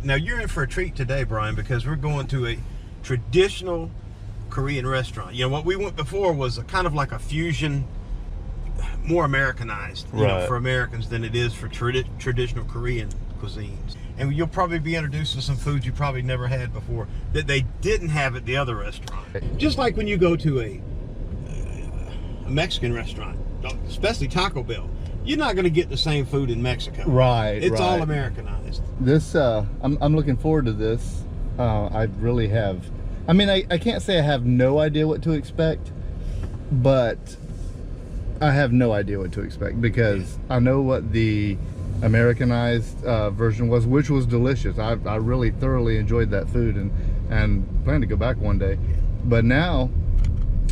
Now you're in for a treat today, Brian, because we're going to a traditional Korean restaurant. You know, what we went before was a kind of like a fusion, more Americanized, you know, for Americans than it is for traditional Korean cuisines. And you'll probably be introduced to some foods you probably never had before that they didn't have at the other restaurant. Just like when you go to a Mexican restaurant, especially Taco Bell, you're not going to get the same food in Mexico. Right. It's all Americanized. This, I'm looking forward to this. I really have. I mean, I can't say I have no idea what to expect, but I have no idea what to expect because I know what the Americanized version was, which was delicious. I really thoroughly enjoyed that food and plan to go back one day. But now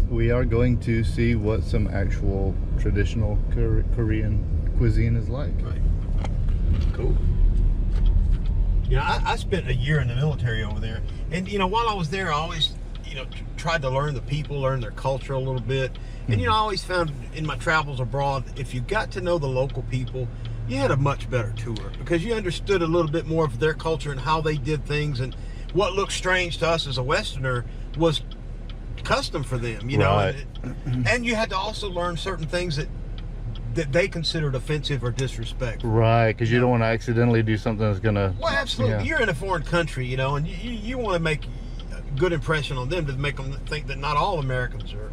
we are going to see what some actual traditional Korean cuisine is like. Right. Cool. You know, I spent a year in the military over there, and you know, while I was there, I always, you know, tried to learn the people, learn their culture a little bit. And you know, I always found in my travels abroad, if you got to know the local people, you had a much better tour because you understood a little bit more of their culture and how they did things, and what looked strange to us as a Westerner was custom for them, you know. And you had to also learn certain things that they considered offensive or disrespectful. Right, because you don't want to accidentally do something that's gonna. Well, absolutely. Yeah. You're in a foreign country, you know, and you want to make a good impression on them to make them think that not all Americans are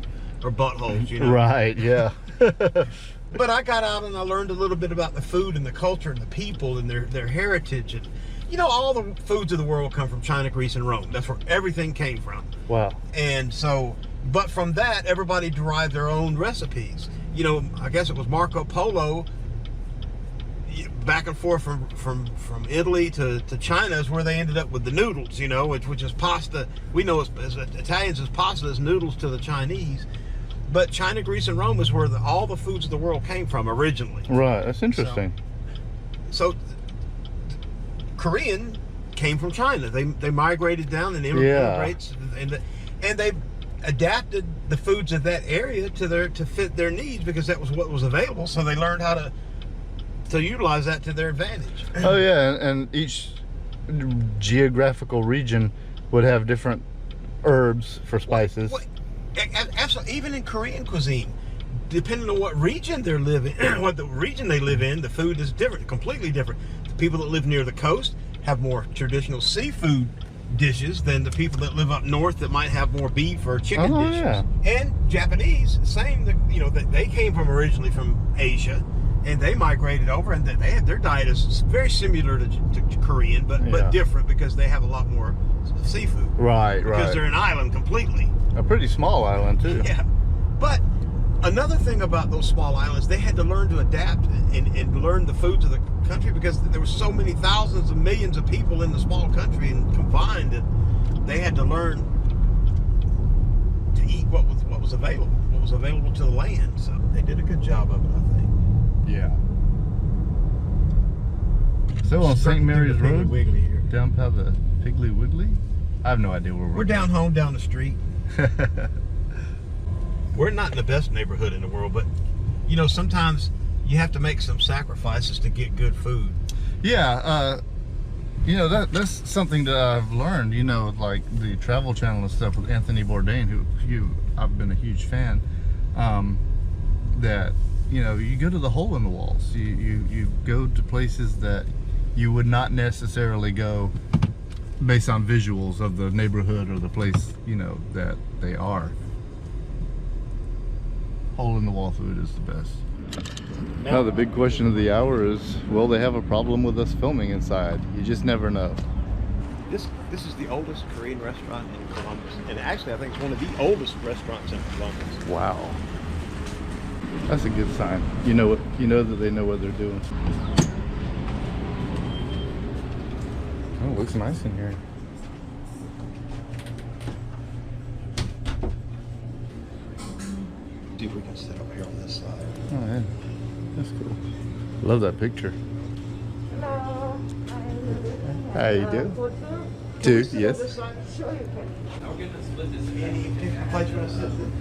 buttholes, you know. Right. Yeah. But I got out and I learned a little bit about the food and the culture and the people and their heritage, and you know, all the foods of the world come from China, Greece, and Rome. That's where everything came from. Wow. And so, but from that, everybody derived their own recipes. You know, I guess it was Marco Polo, back and forth from Italy to China is where they ended up with the noodles, you know, which is pasta. We know as Italians as pasta is noodles to the Chinese. But China, Greece, and Rome is where all the foods of the world came from originally. Right, that's interesting. So Korean came from China. They migrated down and immigrated, and they adapted the foods of that area to fit their needs because that was what was available. So they learned how to utilize that to their advantage. Oh yeah, and each geographical region would have different herbs for spices. Absolutely. Even in Korean cuisine, depending on what region they're living, what the region they live in, the food is different, completely different. The people that live near the coast have more traditional seafood dishes than the people that live up north that might have more beef or chicken dishes. Yeah. And Japanese, same. You know, they came from originally from Asia, and they migrated over, and their diet is very similar to Korean, but different because they have a lot more seafood. Right. Because they're an island completely. A pretty small island too. Yeah, but another thing about those small islands, they had to learn to adapt and learn the foods of the country because there were so many thousands of millions of people in the small country and confined that they had to learn to eat what was available to the land. So they did a good job of it, I think. Yeah. So on St. Mary's Road, Wiggly here. down by the Piggly Wiggly. I have no idea where we're down home down the street. We're not in the best neighborhood in the world, but you know, sometimes you have to make some sacrifices to get good food. Yeah, you know, that's something that I've learned, you know, like the Travel Channel and stuff with Anthony Bourdain, who I've been a huge fan, that, you know, you go to the hole in the walls. You go to places that you would not necessarily go based on visuals of the neighborhood or the place, you know, that they are. Hole in the wall food is the best. Now the big question of the hour is, will they have a problem with us filming inside? You just never know. This is the oldest Korean restaurant in Columbus, and actually I think it's one of the oldest restaurants in Columbus. Wow, that's a good sign. You know that they know what they're doing. Oh, it looks nice in here. See if we can sit over here on this side. Oh yeah, that's cool. Love that picture. Hello. How you doing? Two, yes. Sure you can.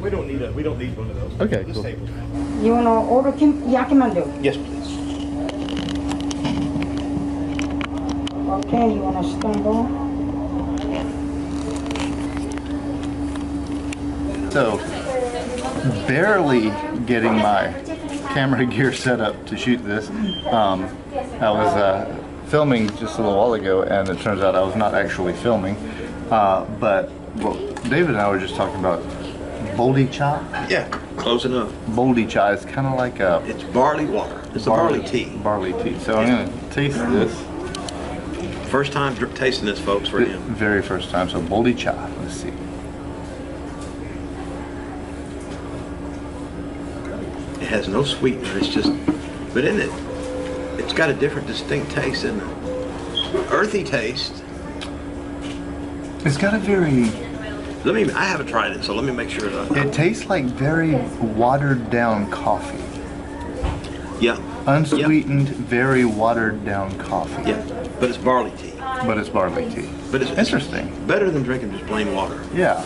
We don't need one of those. Okay, this cool. Table's You want to order yakimandu? Yes, please. Okay, you wanna stand on? So, barely getting my camera gear set up to shoot this. I was filming just a little while ago, and it turns out I was not actually filming. But well, David and I were just talking about boldy cha. Yeah, close enough. Boldy cha is kind of like a It's barley water. It's a barley tea. Barley tea. So I'm gonna taste this. First time tasting this, folks, for him. Very first time. So boldy cha. Let's see. It has no sweetener. It's just, but in it, it's got a different, distinct taste, isn't it? Earthy taste. It's got a very. I haven't tried it, so let me make sure that. It tastes like very watered down coffee. Yeah. Unsweetened, very watered down coffee. Yeah, but it's barley tea. But it's barley tea. But it's Interesting. better than drinking just plain water. Yeah.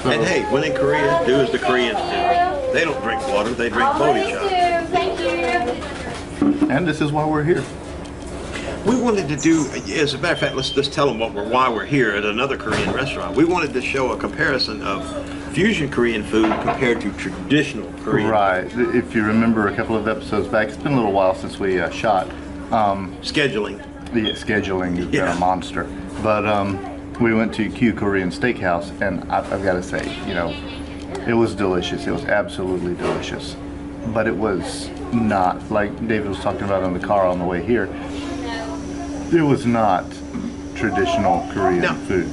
So, And hey, when in Korea, do as the Koreans do. They don't drink water, they drink boldy cha. Thank you. and this is why we're here. We wanted to do, as a matter of fact, let's tell them why we're here at another Korean restaurant. We wanted to show a comparison of fusion Korean food compared to traditional Korean Right. If you remember a couple of episodes back, it's been a little while since we shot. scheduling. The scheduling has been Yeah. a monster. But we went to Q Korean Steakhouse, and I've got to say, you know, it was delicious. It was absolutely delicious. But it was not, like David was talking about in the car on the way here, it was not traditional Korean No. food.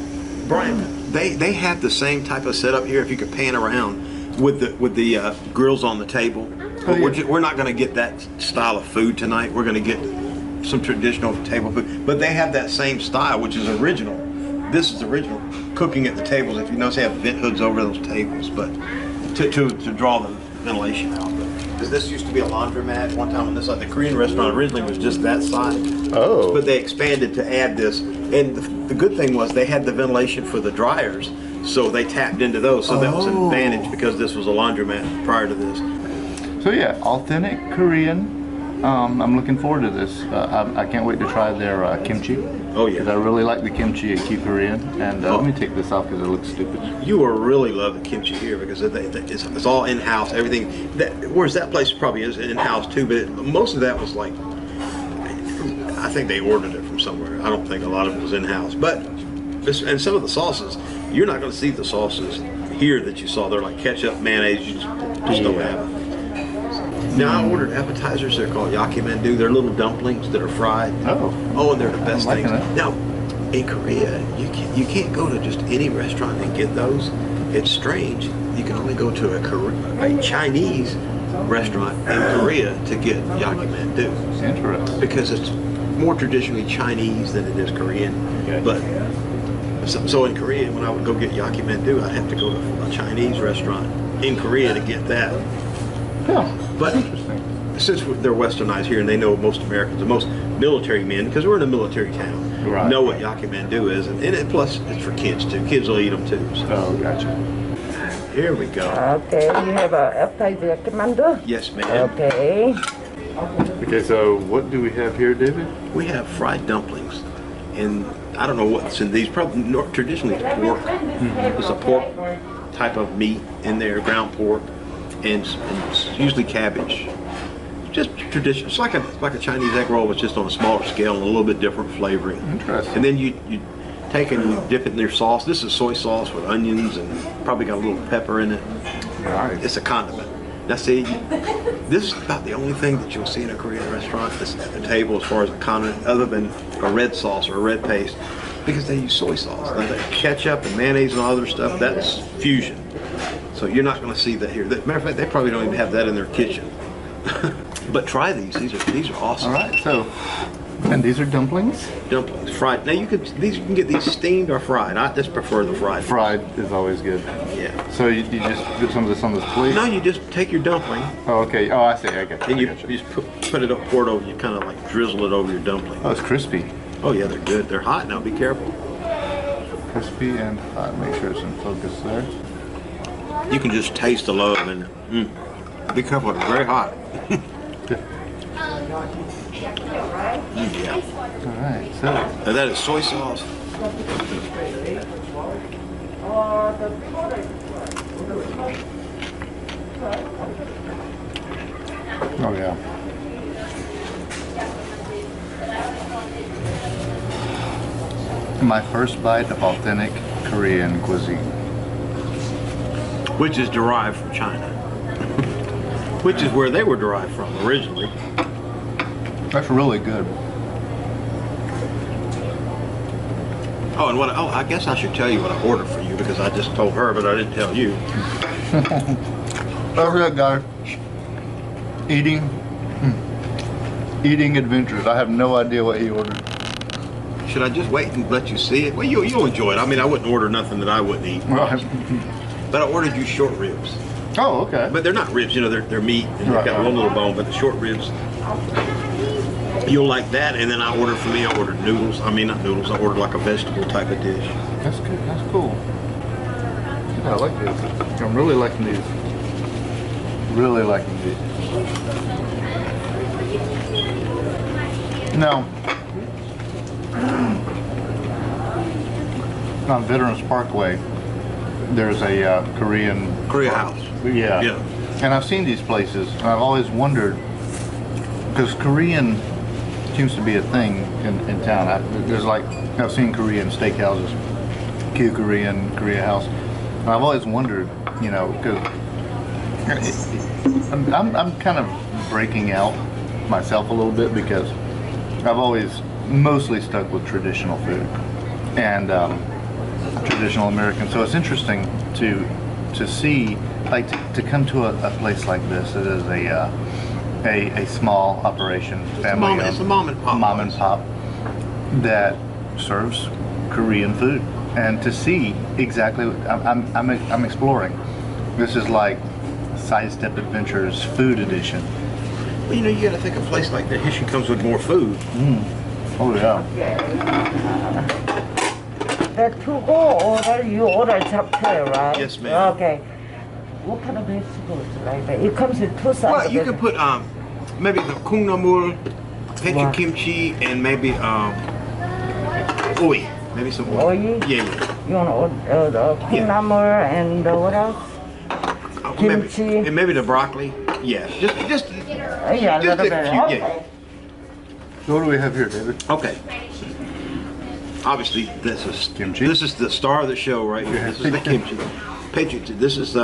Brian, they have the same type of setup here. If you could pan around with the grills on the table, but yeah. we're not going to get that style of food tonight. We're going to get some traditional table food, but they have that same style, which is original. This is original cooking at the tables. If you notice, they have vent hoods over those tables, but to draw the ventilation out. Because this used to be a laundromat one time on this side. The Korean restaurant originally was just that side. Oh. But they expanded to add this. And the good thing was they had the ventilation for the dryers, so they tapped into those. So that was an advantage because this was a laundromat prior to this. So yeah, authentic Korean. I'm looking forward to this. I can't wait to try their kimchi. Oh yeah. Because I really like the kimchi at Q Korean. And let me take this off because it looks stupid. You will really love the kimchi here because it's all in-house. Everything. Whereas that place probably is in-house too, but most of that was like, I think they ordered it from somewhere. I don't think a lot of it was in-house. But and some of the sauces, you're not going to see the sauces here that you saw. They're like ketchup, mayonnaise. You just don't have it. Now I ordered appetizers. They're called yakimandu. They're little dumplings that are fried. Oh, and they're the best I'm liking things. it. Now, in Korea, you can't go to just any restaurant and get those. It's strange. You can only go to a Chinese restaurant in Korea to get yakimandu Interesting. because it's more traditionally Chinese than it is Korean. Okay. But so in Korea, when I would go get yakimandu, I'd have to go to a Chinese restaurant in Korea to get that. Yeah. But since they're westernized here and they know most Americans, most military men, because we're in a military town, Right. know what yakimandu is, and plus it's for kids too. Kids will eat them too. So. Oh, gotcha. Here we go. Okay, you have a appetizer commander? Yes, ma'am. Okay. Okay, so what do we have here, David? We have fried dumplings, and I don't know what's in these. Probably traditionally it's pork. It's a pork type of meat in there, ground pork, and it's usually cabbage. Just traditional. It's like a Chinese egg roll, but just on a smaller scale and a little bit different flavoring. Interesting. And then you take and you dip it in their sauce. This is soy sauce with onions and probably got a little pepper in it. Right. It's a condiment. Now see, this is about the only thing that you'll see in a Korean restaurant that's at the table as far as a condiment, other than a red sauce or a red paste, because they use soy sauce. Now, ketchup and mayonnaise and all other stuff, that's fusion. So you're not going to see that here. Matter of fact, they probably don't even have that in their kitchen. But try these. These are awesome. All right, so, and these are dumplings? Dumplings, fried. Now you can get these steamed or fried. I just prefer the fried. Fried is always good. Yeah. So you just put some of this on this plate? No, you just take your dumpling Oh, okay. Oh, I see. I got you. and you I got you. just pour it over. You kind of like drizzle it over your dumpling. Oh, it's crispy. Oh yeah, they're good. They're hot now. Be careful. Crispy and hot. Make sure it's in focus there. You can just taste the love and be careful. It's very hot. Yeah. All right, so And that is soy sauce. oh yeah. My first bite of authentic Korean cuisine. Which is derived from China. Which is where they were derived from originally. That's really good. Oh, and I guess I should tell you what I ordered for you because I just told her, but I didn't tell you. That's it, guys. Eating adventures. I have no idea what he ordered. Should I just wait and let you see it? Well, you'll enjoy it. I mean, I wouldn't order nothing that I wouldn't eat. Right. But I ordered you short ribs. Oh, okay. But they're not ribs, you know, they're meat and they've Right, got right. one little bone, but the short ribs, you'll like that. And then I ordered noodles. I mean, not noodles, I ordered like a vegetable type of dish. That's good. That's cool. Yeah, I like these. I'm really liking these. Really liking these. Now, on Veterans Parkway, there's a Korea house. Yeah. Yeah. And I've seen these places, and I've always wondered, because Korean seems to be a thing in town. I've seen Korean steakhouses, Korea house, and I've always wondered, you know, because I'm kind of breaking out myself a little bit because I've always mostly stuck with traditional food and traditional American. So it's interesting to see, like, to come to a place like this. It is a small operation, family. It's a mom and pop. Mom and pop that serves Korean food, and to see exactly, I'm exploring. This is like Sidestep Adventures Food Edition. Well, you know, you got to think a place like that usually comes with more food. Oh yeah. The to-go order, you order chapter, right? Yes, ma'am. Okay. What kind of vegetables like that? It comes with two sides. Well, of you it. can put maybe the kungnamul, pechu Wow. kimchi, and maybe oi. Maybe some oi. Oi? Yeah. You want to order the 콩나물 and what else? Kimchi. Maybe, and maybe the broccoli. Yeah. Just Yeah, a Just little a bit. few, Okay. yeah. So what do we have here, David? Okay. Obviously, this is Kimchi? This is the star of the show right here. This is the kimchi. This is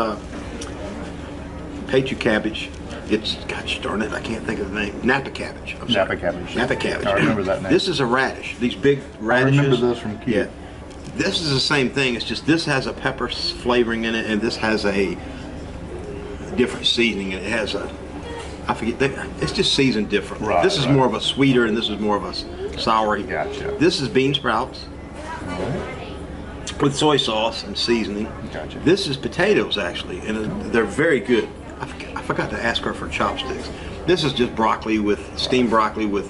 pechu cabbage. It's, gosh darn it, I can't think of the name. Napa cabbage. I'm sorry. Napa cabbage. Napa cabbage. I remember that name. This is a radish. These big radishes. I remember those from Q. Yeah. This is the same thing. It's just this has a pepper flavoring in it, and this has a different seasoning. And it has I forget. It's just seasoned differently. Right, this is right. more of a sweeter, and this is more of a soury. Gotcha. This is bean sprouts with soy sauce and seasoning. Gotcha. This is potatoes, actually, and they're very good. I forgot to ask her for chopsticks. This is just steamed broccoli with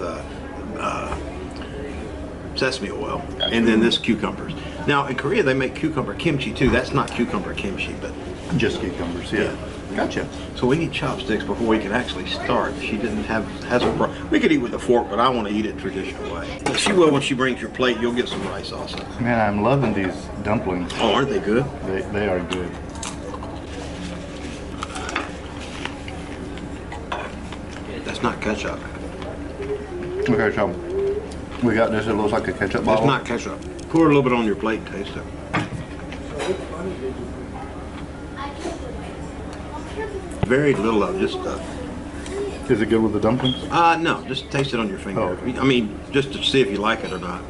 sesame oil, Gotcha. and then this cucumbers. Now in Korea they make cucumber kimchi too. That's not cucumber kimchi, but Just cucumbers, yeah. Gotcha. so we need chopsticks before we can actually start. She hasn't brought. We could eat with a fork, but I want to eat it traditional way. She will when she brings your plate. You'll get some rice also. Man, I'm loving these dumplings. Oh, aren't they good? They are good. That's not ketchup. Okay, so we got this. It looks like a ketchup That's bottle. not ketchup. Pour a little bit on your plate and taste it. Very little of just Is it good with the dumplings? no, just taste it on your finger. Oh, okay. I mean, just to see if you like it or not.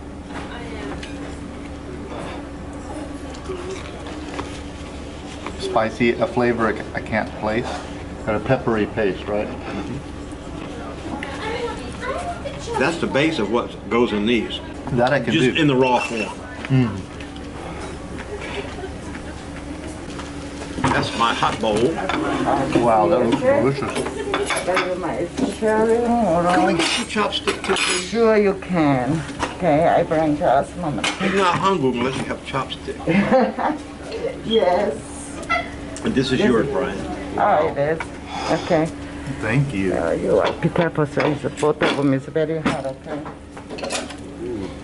Spicy, a flavor I can't place, and a peppery paste, right? That's the base of what goes in these. That I can Just do. in the raw form. That's my hot bowl. Wow, that looks delicious. Can we get you chopstick too, please? Sure you can. Okay, I bring just a moment. You're not hungry unless you have chopstick. Yes. And this is yours, Brian. Oh, it is. Okay. Thank you. You are pineapple sauce. Both of them is very hot, okay?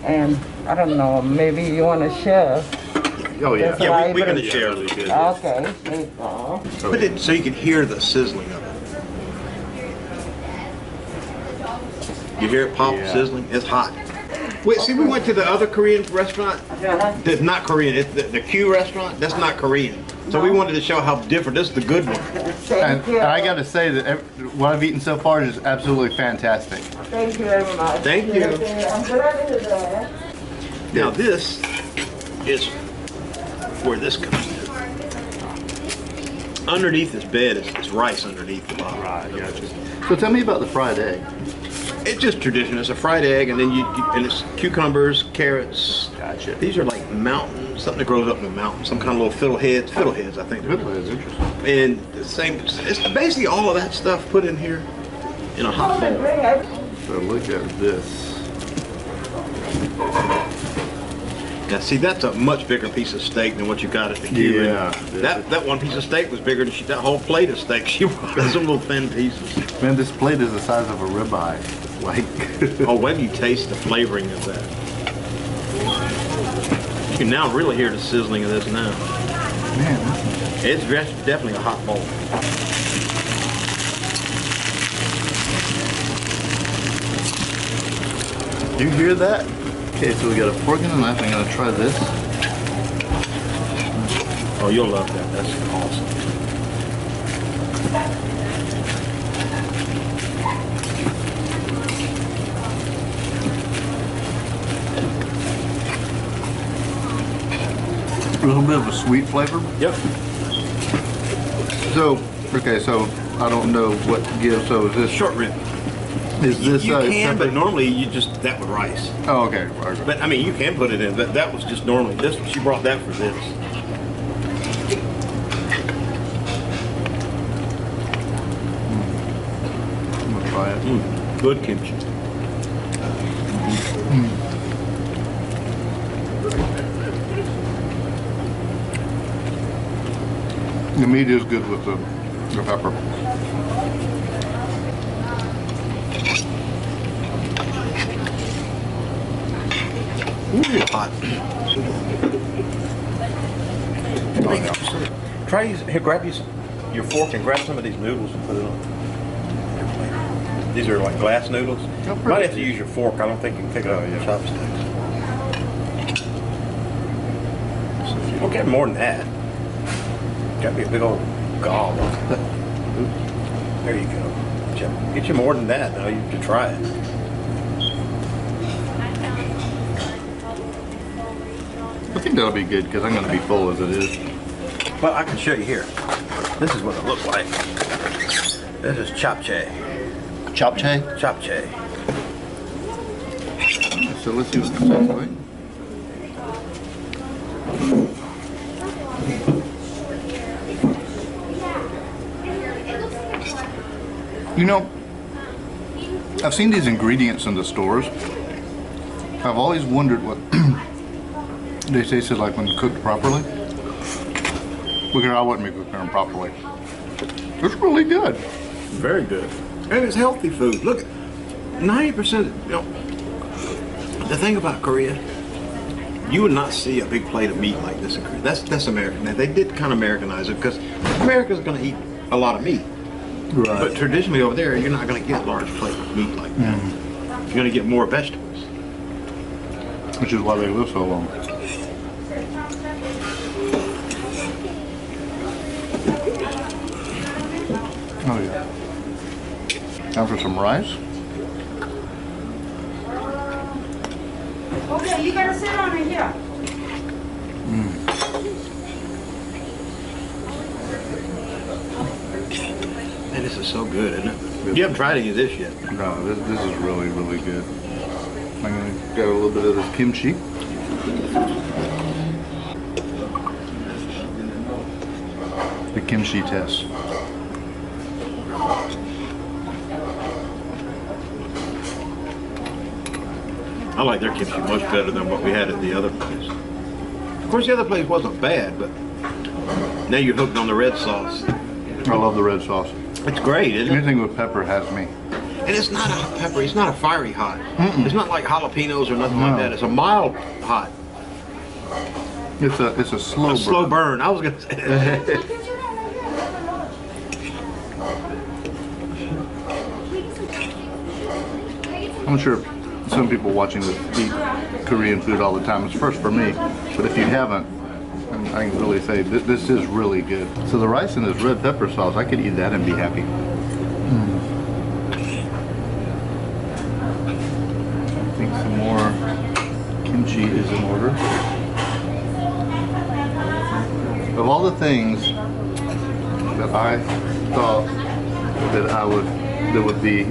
And I don't know, maybe you want to share. Oh yeah. That's Yeah, why we can everybody- share really good. Okay, there you go. Put it so you can hear the sizzling of it. You hear it pop, Yeah. sizzling? It's hot. Wait, see, we went to the other Korean restaurant. That's not Korean. It's the Q restaurant. That's not Korean. So we wanted to show how different. This is the good one. Thank you. And I got to say that what I've eaten so far is absolutely fantastic. Thank you very much. Thank you. Okay, I'm glad you're there. Now this is where this comes in. Underneath this bed is rice underneath the bottom. Right, gotcha. So tell me about the fried egg. It's just tradition. It's a fried egg, and then and it's cucumbers, carrots. Gotcha. These are like mountains, something that grows up in the mountains, some kind of little fiddleheads, I think. Good, that's interesting. And the same, it's basically all of that stuff put in here in a hot bowl. So look at this. Now see, that's a much bigger piece of steak than what you got at the Cuban. Yeah. That one piece of steak was bigger than that whole plate of steak she brought. Some little thin pieces. Man, this plate is the size of a ribeye. Like. Oh, when you taste the flavoring of that. You can now really hear the sizzling of this now. Man. It's definitely a hot bowl. Do you hear that? Okay, so we got a fork and a knife. I'm gonna try this. Oh, you'll love that. That's awesome. A little bit of a sweet flavor. Yep. So, okay, so I don't know what to give. So is this Short rib. Is this You can, separate? but normally you just that with rice. Oh, okay. Okay. But I mean, you can put it in. But that was just normally this. She brought that for this. I'm gonna try it. Good kimchi. The meat is good with the pepper. Ooh, hot. Oh, yeah. Try these. Here, grab your fork and grab some of these noodles and put it on. These are like glass noodles. Oh, You might have to use your fork. I don't think you can pick it up with your chopsticks. We'll get more than that. Gotta be a big old gob. There you go. Get you more than that now. You have to try it. I think that'll be good because I'm going to be full as it is. Well, I can show you here. This is what it looks like. This is chapche. Chapche? Chapche. So let's see what this tastes like. You know, I've seen these ingredients in the stores. I've always wondered what they tasted like when cooked properly. Because I wouldn't be cooking them properly. It's really good. Very good. And it's healthy food. Look, 90%, you know, the thing about Korea, you would not see a big plate of meat like this in Korea. That's American. Now, they did kind of Americanize it because America's going to eat a lot of meat. Right. But traditionally over there, you're not going to get large plate of meat like that. You're going to get more vegetables. Which is why they live so long. Oh yeah. Now for some rice. Okay, you gotta sit on it here. Man, this is so good, isn't it? You haven't tried any of this yet. No, this is really, really good. I'm gonna get a little bit of this kimchi. The kimchi test. I like their kimchi much better than what we had at the other place. Of course, the other place wasn't bad, but now you're hooked on the red sauce. I love the red sauce. It's great, isn't it? Anything with pepper has me. And it's not a pepper. It's not a fiery hot. Mm-mm. It's not like jalapenos or nothing No. like that. It's a mild hot. It's a slow burn. Slow burn. I was gonna say that. I'm sure some people watching this eat Korean food all the time. It's first for me, but if you haven't, I can really say this is really good. So the rice in this red pepper sauce, I could eat that and be happy. I think some more kimchi is in order. Of all the things that I thought that would be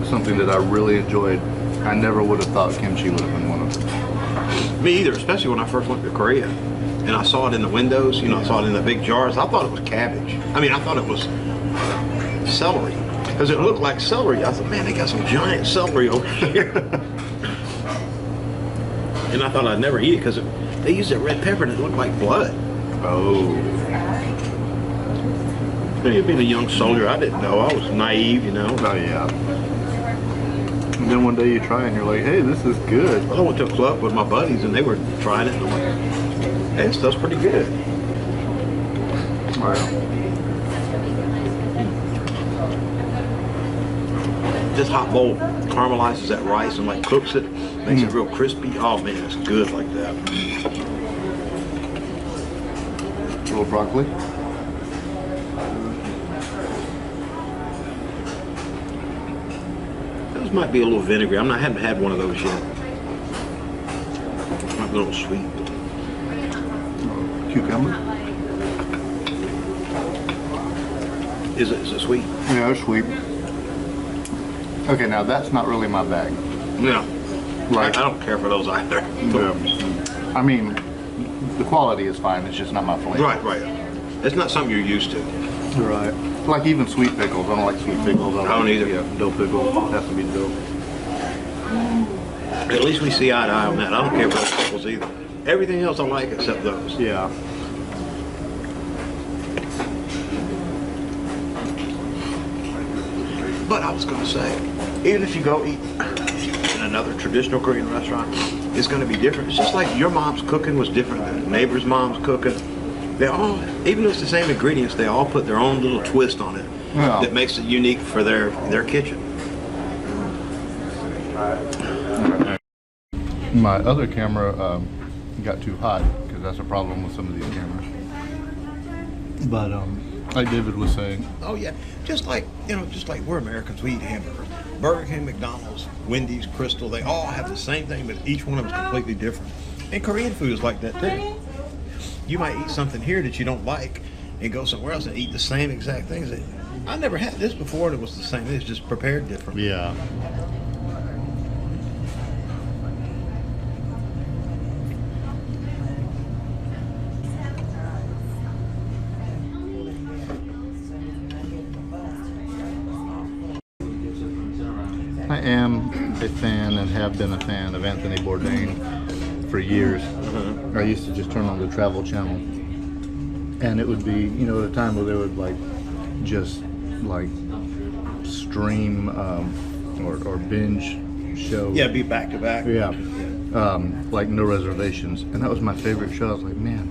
something that I really enjoyed, I never would have thought kimchi would have been one of them. Me either, especially when I first went to Korea. And I saw it in the windows, you know, I saw it in the big jars. I thought it was cabbage. I mean, I thought it was celery. Because it looked like celery. I thought, man, they got some giant celery over here. And I thought I'd never eat it because they used that red pepper and it looked like blood. Oh. Being a young soldier, I didn't know. I was naive, you know. Oh yeah. And then one day you try and you're like, hey, this is good. Well, I went to a club with my buddies and they were trying it. And I'm like, hey, this stuff's pretty good. Wow. This hot bowl caramelizes that rice and like cooks it, makes it real crispy. Oh man, it's good like that. A little broccoli. Those might be a little vinegary. I haven't had one of those yet. Might be a little sweet. Cucumber. Is it sweet? Yeah, it's sweet. Okay, now that's not really my bag. Yeah. Like, I don't care for those either. Yeah. I mean, the quality is fine. It's just not my flavor. Right. It's not something you're used to. Right. Like even sweet pickles. I don't like sweet pickles. I don't either. Yeah, dill pickle has to be dill. At least we see eye to eye on that. I don't care for those pickles either. Everything else I like except those. Yeah. But I was going to say, even if you go eat in another traditional Korean restaurant, it's going to be different. It's just like your mom's cooking was different than the neighbor's mom's cooking. They all, even though it's the same ingredients, they all put their own little twist on it that makes it unique for their kitchen. My other camera got too hot because that's a problem with some of these cameras. But like David was saying, Oh yeah, just like we're Americans, we eat hamburgers. Burger King, McDonald's, Wendy's, Crystal, they all have the same thing, but each one of them is completely different. And Korean food is like that too. You might eat something here that you don't like and go somewhere else and eat the same exact things. I never had this before and it was the same. It's just prepared different. yeah. I am a fan and have been a fan of Anthony Bourdain for years. I used to just turn on the Travel Channel, and it would be, you know, at a time where they would just stream or binge show. Yeah, be back to back. Yeah. Like No Reservations, and that was my favorite show. I was like, man,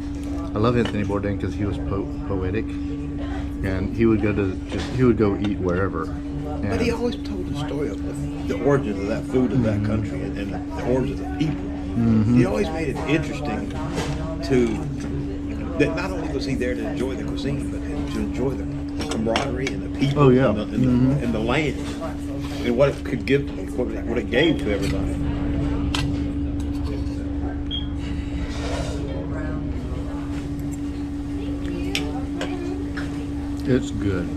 I love Anthony Bourdain because he was poetic, and he would go eat wherever. And But he always told the story of the origins of that food of that country and the origins of the people. He always made it interesting that not only was he there to enjoy the cuisine, but to enjoy the camaraderie and the people and the land and what it could give, what it gave to everybody. it's good.